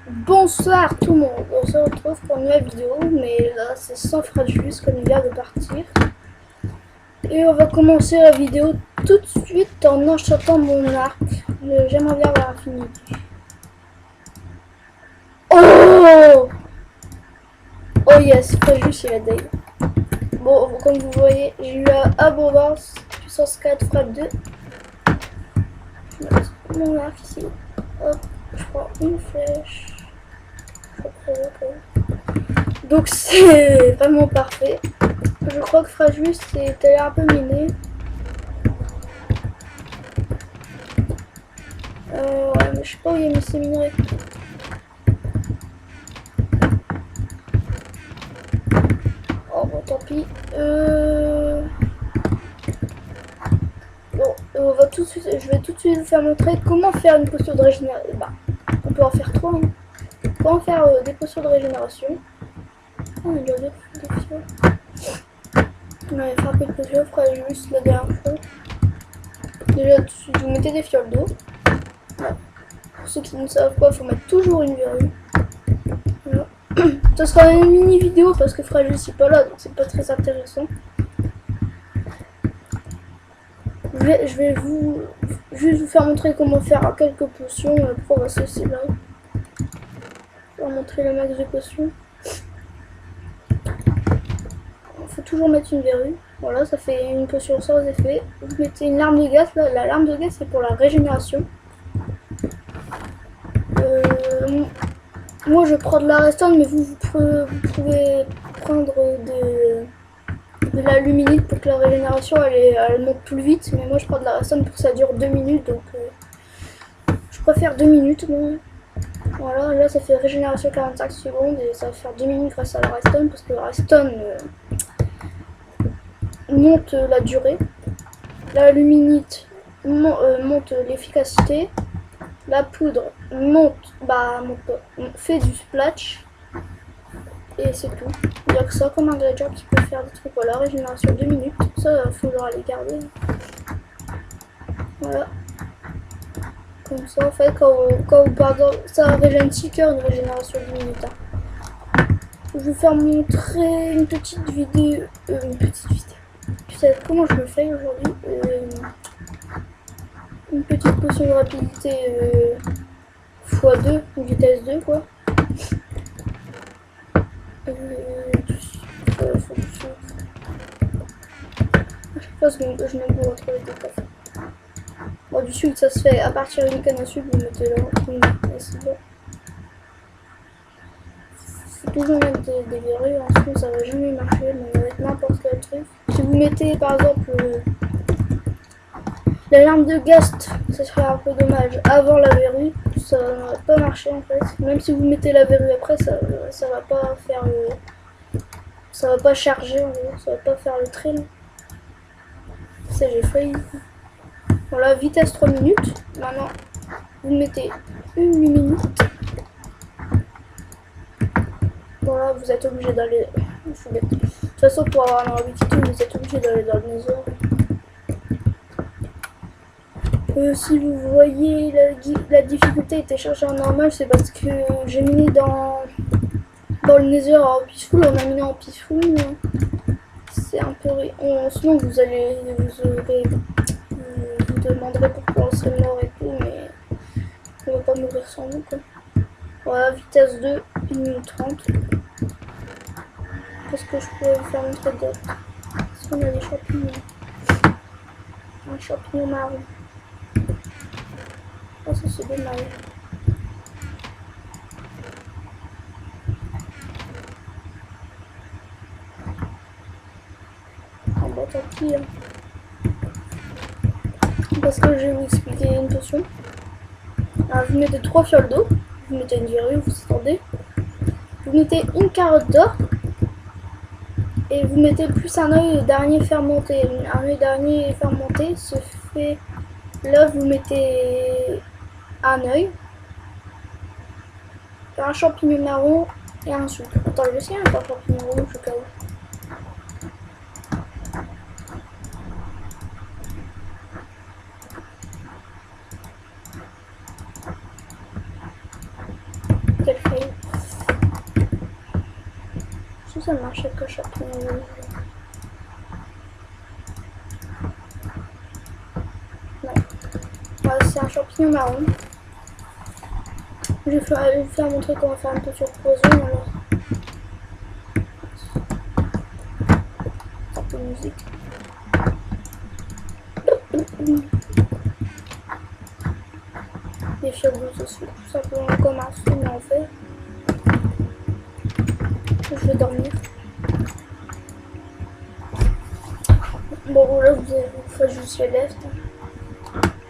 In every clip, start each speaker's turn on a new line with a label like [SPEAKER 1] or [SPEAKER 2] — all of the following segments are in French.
[SPEAKER 1] Bonsoir tout le monde, on se retrouve pour une nouvelle vidéo, mais là c'est sans Fradjus comme il vient de partir. Et on va commencer la vidéo tout de suite en enchantant mon arc. J'aimerais bien avoir Infinity. Oh Oh yes, Fradjus il a day. Bon, comme vous voyez, j'ai eu abondance, puissance 4, frappe 2. Je mets mon arc ici. Hop, je prends une flèche. Donc c'est vraiment parfait. Je crois que Fradjus était un peu miné. Ouais, mais je sais pas où il a mis ses minerais. Oh bon, tant pis. Bon, on va tout de suite, je vais tout de suite vous faire montrer comment faire une posture de régénération. Bah, on peut en faire 3. Hein. Comment faire des postures de régénération. Oh, il y a des fioles. On avait frappé le posture, Fradjus la dernière fois. Déjà, vous mettez des fioles d'eau. Voilà. Pour ceux qui ne savent pas, il faut mettre toujours une verrue. Voilà. Ce sera une mini vidéo parce que Fradjus n'est pas là, donc c'est pas très intéressant. Je vais juste vous faire montrer comment faire quelques potions. Après on va se laisser là. Je vais vous montrer le max de potions. Il faut toujours mettre une verrue. Voilà, ça fait une potion sans effet. Vous mettez une larme de gaz. Là, la larme de gaz c'est pour la régénération. Moi je prends de la restante, mais vous pouvez prendre de la luminite pour que la régénération elle monte plus vite. Mais moi je prends de la restante pour que ça dure 2 minutes, donc je préfère 2 minutes. Bon. Voilà, là ça fait régénération 45 secondes et ça va faire 2 minutes grâce à la restone parce que la restone monte la durée. La luminite monte l'efficacité. La poudre fait du splash. Et c'est tout. Il n'y a que ça comme ingrédient qui peut faire des trucs. Voilà, régénération 2 minutes. Ça, il faudra les garder. Voilà. Comme ça, en fait, quand pardon, ça régène 6 cœurs, une régénération 10 minutes. Hein. Je vais vous faire montrer une petite vidéo. Tu sais comment je me fais aujourd'hui une petite potion de rapidité x2, une vitesse 2 quoi. À chaque fois, je me bourre entre les deux coffres. Bon, du sucre, ça se fait à partir d'une canne à sucre, vous mettez là. C'est bon. Faut toujours mettre des verrues, hein, sinon ça va jamais marcher, mais avec n'importe quel truc. Si vous mettez par exemple la larme de Gast, ça serait un peu dommage. Avant la verrue, ça ne va pas marcher en fait. Même si vous mettez la verrue après, ça va pas faire ça va pas charger, ça va pas faire le trail. Ça j'ai failli. Voilà, vitesse 3 minutes. Maintenant, vous mettez une luminite. Voilà, vous êtes obligé d'aller. De toute façon, pour avoir un habitude, vous êtes obligé d'aller dans le nether. Si vous voyez la difficulté était chargée en normal, c'est parce que j'ai miné dans le nether en peaceful. On a miné en peaceful. C'est un peu. Sinon, vous demanderez pourquoi on serait mort et tout, mais on va pas mourir sans nous quoi. Voilà, vitesse 2, 1 minute 30. Qu'est-ce que je pourrais vous faire montrer d'autre? Est-ce qu'on a des champignons? Un champignon marron. Oh, ça c'est dommage. Ah bah tant pis. Hein. Parce que je vais vous expliquer une potion. Alors, vous mettez 3 fioles d'eau, vous mettez une verrue, vous attendez. Vous mettez une carotte d'or. Et vous mettez plus un œil d'araignée fermenté. Un œil d'araignée fermenté se fait. Là, vous mettez un œil, un champignon marron et un sucre. Attends, je vais essayer un champignon rouge au cas où. ça marche avec un champignon rouge? Non. Ah, c'est un champignon marron. Je vais vous faire montrer comment faire un peu sur poison alors. Un peu de musique. Des fibres aussi, tout simplement comme un film en fait. Je vais dormir. Bon, là vous faites juste les left.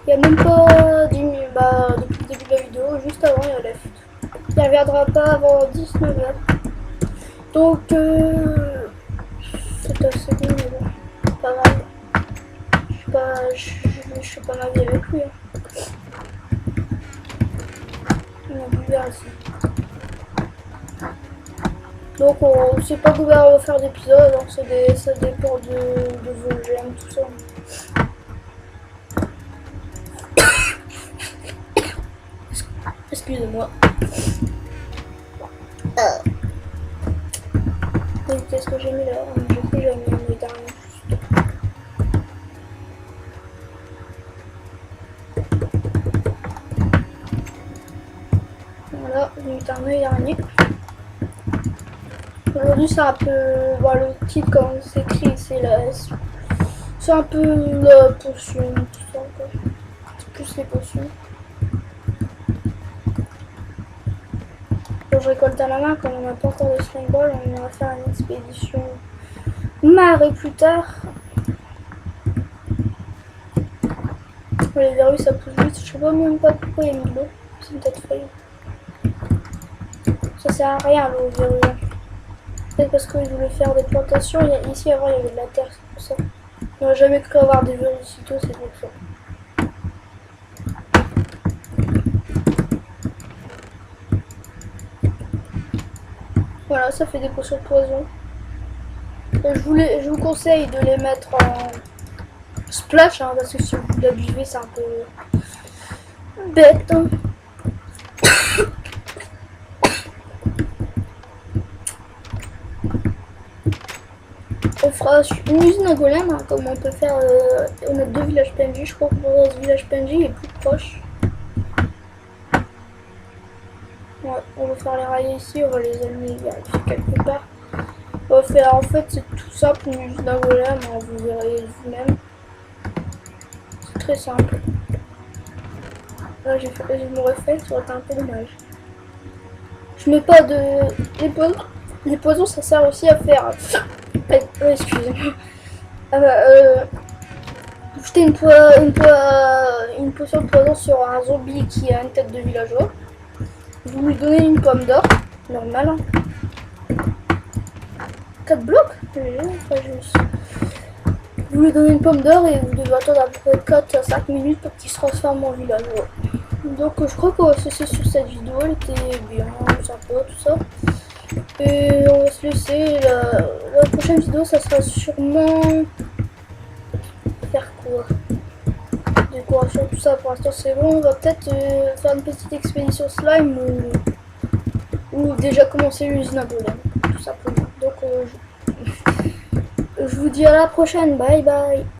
[SPEAKER 1] Il n'y a même pas 10 minutes, depuis le début de la vidéo, juste avant il y a left. Il ne reviendra pas avant 19h. Donc, c'est assez bien, mais bon, pas mal. Je suis pas ma vie avec lui. Hein. On a bu bien aussi. Donc, on sait pas combien on va faire d'épisodes, donc ça dépend de vos j'aime, tout ça. Excusez-moi. Qu'est-ce que j'ai mis là? Du coup, j'ai mis le dernier. Voilà, j'ai mis un œil dernier. Aujourd'hui, c'est un peu. Le titre, quand c'est écrit, c'est un peu la potion, tout ça. C'est plus les potions. Je récolte à la main, comme on n'a pas encore de string ball, on ira faire une expédition marée plus tard. Les verrues ça pousse vite, je sais pas même pas pourquoi il y a mis de l'eau, c'est une tête feuille. Ça sert à rien l'eau aux verrues. Peut-être parce que je voulais faire des plantations, ici avant il y avait de la terre, c'est pour ça. On n'a jamais cru avoir des verrues aussitôt, c'est pour ça. Voilà, ça fait des potions de poison. Je vous conseille de les mettre en splash, hein, parce que si vous la buvez, c'est un peu bête. Hein. On fera une usine à golem, hein, comme on peut faire. On a 2 villages PNJ, je crois que ce village PNJ est plus proche. Ouais, on va faire les rails ici, on va les allumer quelque part. On va faire, en fait, c'est tout simple, une usine à golem, hein, vous verrez vous-même. C'est très simple. Là, j'ai mon réflexe, ça aurait été un peu dommage. Je mets pas de. Les poisons, ça sert aussi à faire. Excusez-moi. Jeter une potion de poison sur un zombie qui a une tête de villageois. Vous lui donnez une pomme d'or, normal. 4 blocs. Vous lui donnez une pomme d'or et vous devez attendre à peu près 4 à 5 minutes pour qu'il se transforme en villageois. Donc je crois qu'on va se laisser sur cette vidéo, elle était bien, sympa, tout ça. Et on va se laisser, la prochaine vidéo ça sera sûrement... Faire quoi? Décoration, tout ça, pour l'instant c'est bon. On va peut-être faire une petite expédition slime ou déjà commencer l'usine à golem, tout simplement. Donc je vous dis à la prochaine, bye bye.